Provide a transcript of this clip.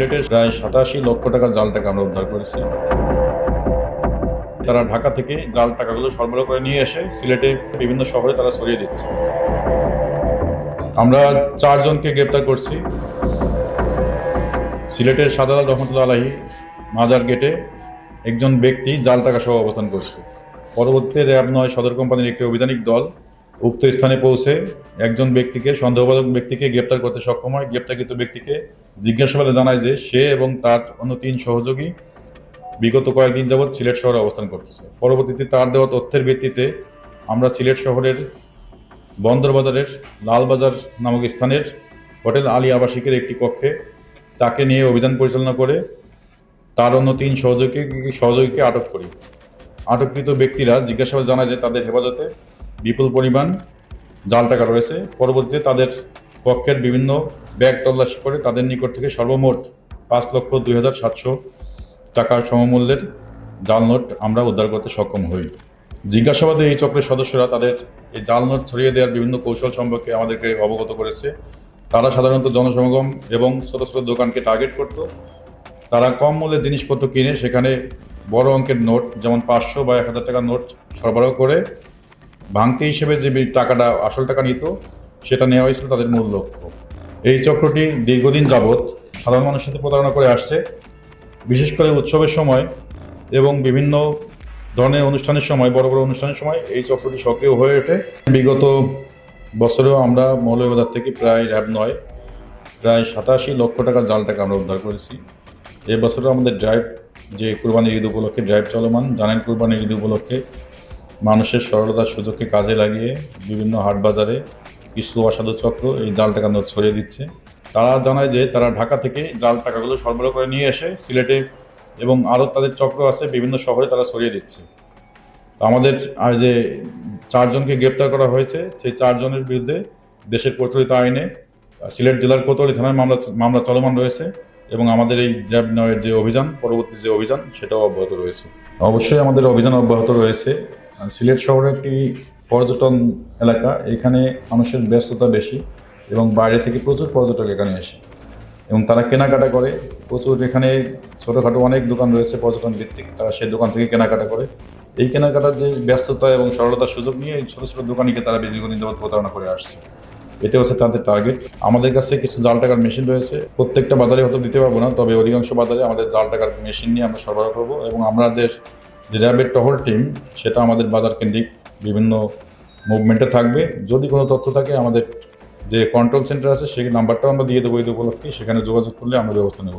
সিলেটের প্রায় ৮৭ লক্ষ টাকার জাল টাকা আমরা উদ্ধার করেছি। তারা ঢাকা থেকে জাল টাকাগুলো সরবরাহ করে নিয়ে এসে সিলেটে বিভিন্ন শহরে তারা ছড়িয়ে দিচ্ছে। আমরা ৪ জনকে গ্রেপ্তার করছি। সিলেটের শাহজালাল রহমতুল্লাহ আলাহি মাজার গেটে একজন ব্যক্তি জাল টাকা সহ অবস্থান করছে। পরবর্তীতে র্যাব ৯ সদর কোম্পানির একটি অভিযানিক দল উক্ত স্থানে পৌঁছে একজন ব্যক্তিকে, সন্দেহভাজন ব্যক্তিকে গ্রেপ্তার করতে সক্ষম হয়। গ্রেপ্তারকৃত ব্যক্তিকে জিজ্ঞাসাবাদে জানায় যে সে এবং তার অন্য ৩ সহযোগী বিগত কয়েকদিন যাবৎ সিলেট শহরে অবস্থান করতেছে। পরবর্তীতে তার দেওয়া তথ্যের ভিত্তিতে আমরা সিলেট শহরের বন্দরবাজারের লালবাজার নামক স্থানের হোটেল আলী আবাসিকের একটি কক্ষে তাকে নিয়ে অভিযান পরিচালনা করে তার অন্য ৩ সহযোগীকে আটক করি। আটককৃত ব্যক্তিরা জিজ্ঞাসাবাদে জানায় যে তাদের হেফাজতে বিপুল পরিমাণ জাল টাকা রয়েছে। পরবর্তীতে তাদের কক্ষের বিভিন্ন ব্যাগ তল্লাশি করে তাদের নিকট থেকে সর্বমোট ৫,০২,৭০০ টাকার সমমূল্যের জাল নোট আমরা উদ্ধার করতে সক্ষম হই। জিজ্ঞাসাবাদে এই চক্রের সদস্যরা তাদের এই জাল নোট ছড়িয়ে দেওয়ার বিভিন্ন কৌশল সম্পর্কে আমাদেরকে অবগত করেছে। তারা সাধারণত জনসমাগম এবং ছোট ছোট দোকানকে টার্গেট করত। তারা কম মূল্যের জিনিসপত্র কিনে সেখানে বড় অঙ্কের নোট, যেমন ৫০০ বা ১,০০০ টাকার নোট সরবরাহ করে ভাঙতি হিসেবে যে টাকাটা, আসল টাকা নিত, সেটা নেওয়া হয়েছিল তাদের মূল লক্ষ্য। এই চক্রটি দীর্ঘদিন যাবৎ সাধারণ মানুষের সাথে প্রতারণা করে আসছে। বিশেষ করে উৎসবের সময় এবং বিভিন্ন ধরনের অনুষ্ঠানের সময়, বড় বড় অনুষ্ঠানের সময় এই চক্রটি সক্রিয় হয়ে ওঠে। বিগত বছরেও আমরা মৌলভীবাজার থেকে প্রায় র্যাব ৯ প্রায় ৮৭ লক্ষ টাকার জাল টাকা আমরা উদ্ধার করেছি। এবছরও আমাদের ড্রাইভ, যে কুরবানির ঈদ উপলক্ষে ড্রাইভ চলমান। জানেন, কুরবানির ঈদ উপলক্ষে মানুষের সরলতার সুযোগকে কাজে লাগিয়ে বিভিন্ন হাট বাজারে কিছু অসাধু চক্র এই জাল টাকা নোট ছড়িয়ে দিচ্ছে। তারা জানায় যে তারা ঢাকা থেকে জাল টাকাগুলো সরবরাহ করে নিয়ে এসে সিলেটে এবং আরও তাদের চক্র আছে বিভিন্ন শহরে তারা ছড়িয়ে দিচ্ছে। আমাদের আর যে ৪ জনকে গ্রেপ্তার করা হয়েছে, সেই ৪ জনের বিরুদ্ধে দেশের প্রচলিত আইনে সিলেট জেলার কোতোয়ালি থানায় মামলা চলমান রয়েছে এবং আমাদের এই র্যাব ৯-এর যে অভিযান, পরবর্তী যে অভিযান, সেটাও অব্যাহত রয়েছে। অবশ্যই আমাদের অভিযান অব্যাহত রয়েছে। সিলেট শহর একটি পর্যটন এলাকা, এখানে মানুষের ব্যস্ততা বেশি এবং বাইরে থেকে প্রচুর পর্যটক এখানে আসে এবং তারা কেনাকাটা করে প্রচুর। এখানে ছোটোখাটো অনেক দোকান রয়েছে পর্যটন ভিত্তিক, তারা সেই দোকান থেকে কেনাকাটা করে। এই কেনাকাটার যে ব্যস্ততা এবং সরলতার সুযোগ নিয়ে এই ছোটো ছোটো দোকানিকে তারা দীর্ঘদিন যাবৎ প্রতারণা করে আসছে। এটা হচ্ছে তাদের টার্গেট। আমাদের কাছে কিছু জাল টাকার মেশিন রয়েছে। প্রত্যেকটা বাজারে হয়তো দিতে পারবো না, তবে অধিকাংশ বাজারে আমাদের জাল টাকার মেশিন নিয়ে আমরা সরবরাহ করবো এবং আমাদের যে র্যাবের টহল টিম, সেটা আমাদের বাজার কেন্দ্রিক বিভিন্ন মুভমেন্টে থাকবে। যদি কোনো তথ্য থাকে, আমাদের যে কন্ট্রোল সেন্টার আছে সেই নাম্বারটাও আমরা দিয়ে দেবো ঈদ উপলক্ষে, সেখানে যোগাযোগ করলে আমরা ব্যবস্থা নেব।